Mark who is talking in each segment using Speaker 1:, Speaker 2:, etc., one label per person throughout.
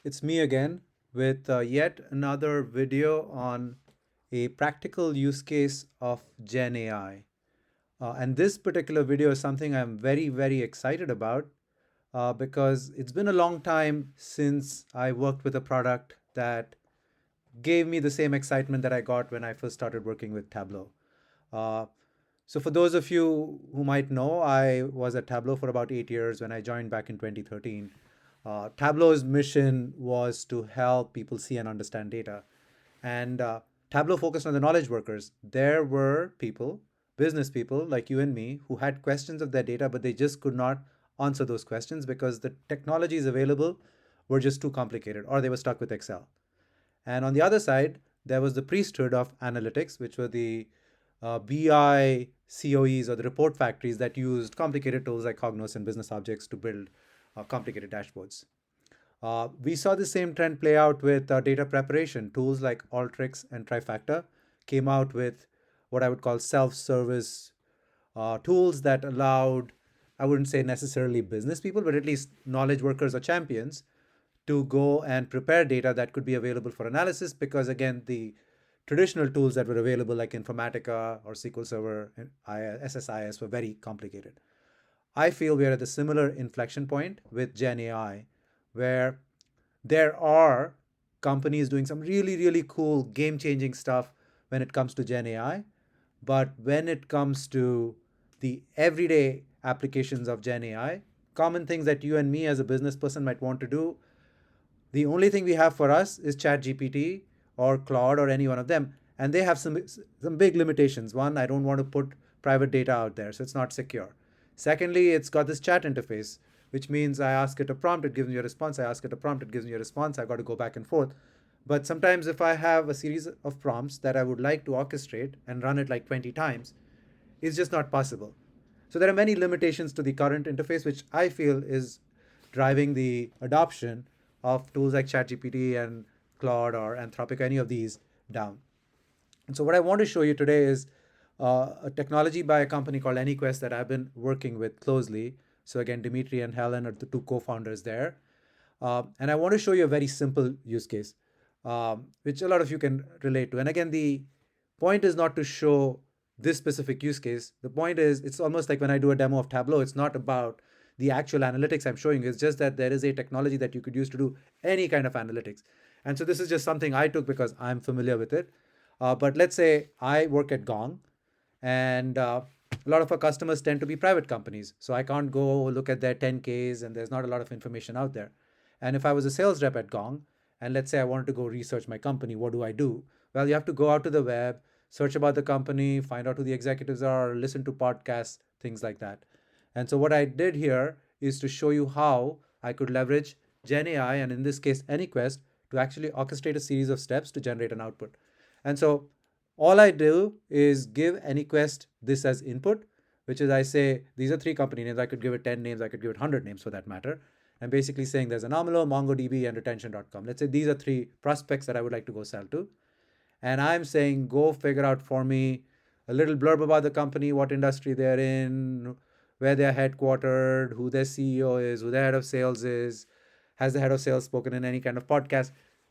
Speaker 1: It's me again with yet another video on a practical use case of GenAI. And this particular video is something I'm very, very excited about because it's been a long time since I worked with a product that gave me the same excitement that I got when I first started working with Tableau. Uh, so, for those of you who might know, I was at Tableau for about 8 years when I joined back in 2013. Tableau's mission was to help people see and understand data. And Tableau focused on the knowledge workers. There were people, business people like you and me, who had questions of their data, but they just could not answer those questions because the technologies available were just too complicated or they were stuck with Excel. And on the other side, there was the priesthood of analytics, which were the BI COEs or the report factories that used complicated tools like Cognos and business objects to build complicated dashboards. We saw the same trend play out with data preparation. Tools like Alteryx and Trifacta came out with what I would call self-service tools that allowed, I wouldn't say necessarily business people, but at least knowledge workers or champions to go and prepare data that could be available for analysis because, again, the traditional tools that were available like Informatica or SQL Server and SSIS were very complicated. I feel we are at a similar inflection point with Gen AI, where there are companies doing some really, really cool game changing stuff when it comes to Gen AI. But when it comes to the everyday applications of Gen AI, common things that you and me as a business person might want to do, the only thing we have for us is ChatGPT or Claude or any one of them. And they have some big limitations. One, I don't want to put private data out there, so it's not secure. Secondly, it's got this chat interface, which means I ask it a prompt, it gives me a response. I ask it a prompt, it gives me a response. I've got to go back and forth. But sometimes if I have a series of prompts that I would like to orchestrate and run it like 20 times, it's just not possible. So there are many limitations to the current interface, which I feel is driving the adoption of tools like ChatGPT and Claude or Anthropic, any of these down. And so what I want to show you today is a technology by a company called AnyQuest that I've been working with closely. So again, Dimitri and Helen are the two co-founders there. And I want to show you a very simple use case, which a lot of you can relate to. And again, the point is not to show this specific use case. The point is, it's almost like when I do a demo of Tableau, it's not about the actual analytics I'm showing. It's just that there is a technology that you could use to do any kind of analytics. And so this is just something I took because I'm familiar with it. But let's say I work at Gong, and a lot of our customers tend to be private companies. So I can't go look at their 10Ks, and there's not a lot of information out there. And if I was a sales rep at Gong, and let's say I wanted to go research my company, what do I do? Well, you have to go out to the web, search about the company, find out who the executives are, listen to podcasts, things like that. And so what I did here is to show you how I could leverage Gen AI, and in this case, AnyQuest, to actually orchestrate a series of steps to generate an output. And so all I do is give AnyQuest this as input, which is I say, these are three company names. I could give it 10 names. I could give it 100 names for that matter. I'm basically saying there's Anomaly, MongoDB, and retention.com. Let's say these are three prospects that I would like to go sell to. And I'm saying, go figure out for me a little blurb about the company, what industry they're in, where they're headquartered, who their CEO is, who their head of sales is, has the head of sales spoken in any kind of podcast,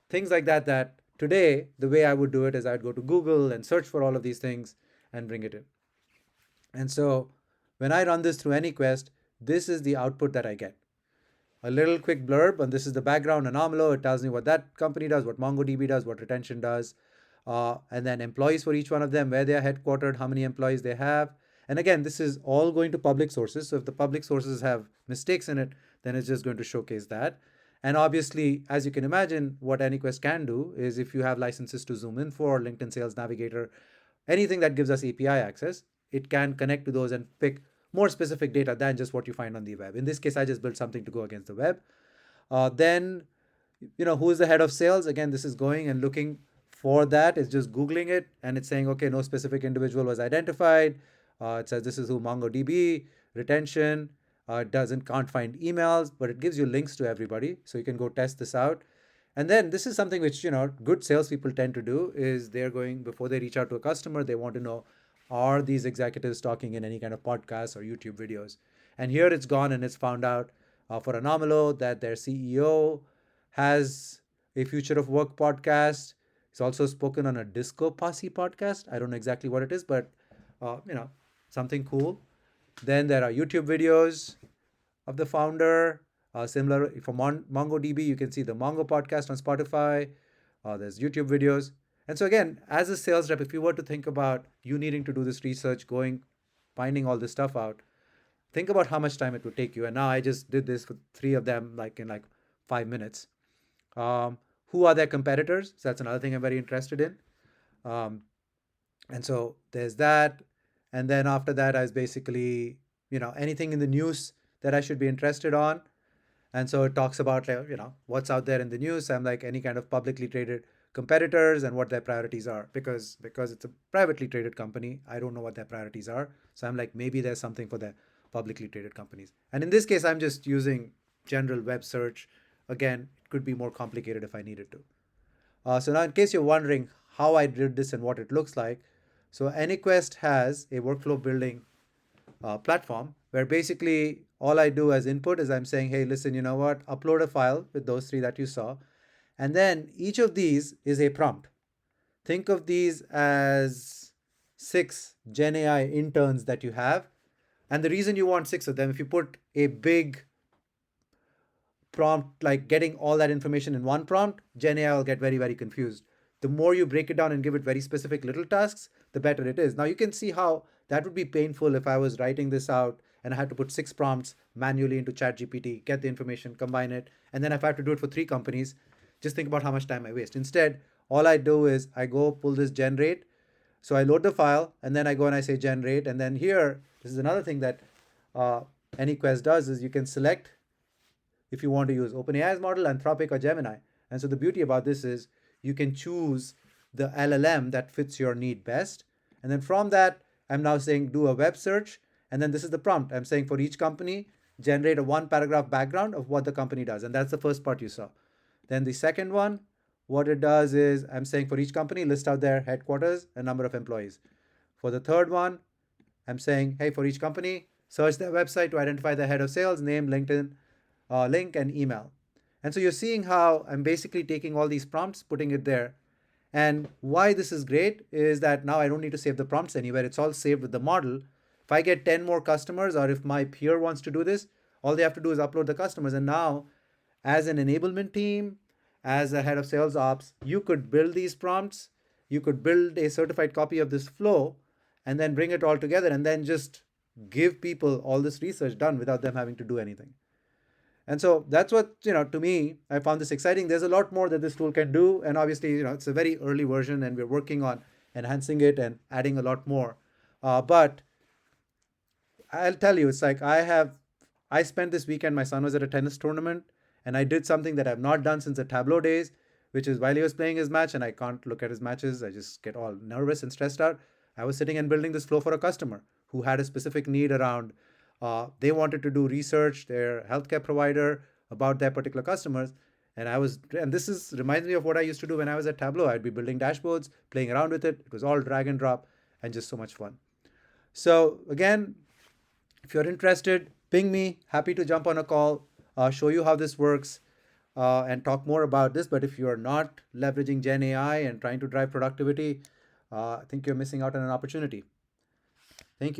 Speaker 1: things like that. That today, the way I would do it is I'd go to Google and search for all of these things and bring it in. And so when I run this through AnyQuest, this is the output that I get. A little quick blurb, and this is the background anomaly. It tells me what that company does, what MongoDB does, what retention does, and then employees for each one of them, where they are headquartered, how many employees they have. And again, this is all going to public sources. So if the public sources have mistakes in it, then it's just going to showcase that. And obviously, as you can imagine, what AnyQuest can do is if you have licenses to Zoom Info or LinkedIn Sales Navigator, anything that gives us API access, it can connect to those and pick more specific data than just what you find on the web. In this case, I just built something to go against the web. Then, who is the head of sales? Again, this is going and looking for that. It's just Googling it, and it's saying, okay, no specific individual was identified. It says this is who MongoDB, retention. It can't find emails, but it gives you links to everybody. So you can go test this out. And then this is something which, good salespeople tend to do is they're going, before they reach out to a customer, they want to know, are these executives talking in any kind of podcasts or YouTube videos? And here it's gone and it's found out for Anomaly that their CEO has a Future of Work podcast. He's also spoken on a Disco Posse podcast. I don't know exactly what it is, but you know, something cool. Then there are YouTube videos of the founder. Similar for MongoDB, you can see the Mongo podcast on Spotify. There's YouTube videos. And so again, as a sales rep, if you were to think about you needing to do this research, going, finding all this stuff out, think about how much time it would take you. And now I just did this for three of them, like in like 5 minutes. Who are their competitors? So that's another thing I'm very interested in. Um, and so there's that. And then after that, I was basically, anything in the news that I should be interested on. And so it talks about, what's out there in the news. I'm like any kind of publicly traded competitors and what their priorities are, because it's a privately traded company. I don't know what their priorities are. So I'm like, maybe there's something for the publicly traded companies. And in this case, I'm just using general web search. Again, it could be more complicated if I needed to. So now in case you're wondering how I did this and what it looks like, so AnyQuest has a workflow building platform where basically all I do as input is I'm saying, hey, listen, you know what? Upload a file with those three that you saw. And then each of these is a prompt. Think of these as 6 GenAI interns that you have. And the reason you want 6 of them, if you put a big prompt, like getting all that information in one prompt, GenAI will get very, very confused. The more you break it down and give it very specific little tasks, the better it is. Now you can see how that would be painful if I was writing this out and I had to put 6 prompts manually into ChatGPT, get the information, combine it, and then if I have to do it for 3 companies, just think about how much time I waste. Instead, all I do is I go pull this generate. So I load the file and then I go and I say generate. And then here, this is another thing that AnyQuest does is you can select if you want to use OpenAI's model, Anthropic, or Gemini. And so the beauty about this is you can choose the LLM that fits your need best. And then from that, I'm now saying do a web search. And then this is the prompt. I'm saying for each company, generate a 1 paragraph background of what the company does. And that's the first part you saw. Then the second one, what it does is I'm saying for each company, list out their headquarters and number of employees. For the third one, I'm saying, hey, for each company, search their website to identify the head of sales, name, LinkedIn, link, and email. And so you're seeing how I'm basically taking all these prompts, putting it there. And why this is great is that now I don't need to save the prompts anywhere. It's all saved with the model. If I get 10 more customers or if my peer wants to do this, all they have to do is upload the customers. And now, as an enablement team, as a head of sales ops, you could build these prompts. You could build a certified copy of this flow and then bring it all together and then just give people all this research done without them having to do anything. And so that's what, to me, I found this exciting. There's a lot more that this tool can do. And obviously, it's a very early version and we're working on enhancing it and adding a lot more. But I'll tell you, it's like I spent this weekend, my son was at a tennis tournament and I did something that I've not done since the Tableau days, which is while he was playing his match and I can't look at his matches, I just get all nervous and stressed out. I was sitting and building this flow for a customer who had a specific need around they wanted to do research, their healthcare provider, about their particular customers. And this reminds me of what I used to do when I was at Tableau. I'd be building dashboards, playing around with it. It was all drag and drop and just so much fun. So again, if you're interested, ping me. Happy to jump on a call, show you how this works, and talk more about this. But if you're not leveraging Gen AI and trying to drive productivity, I think you're missing out on an opportunity.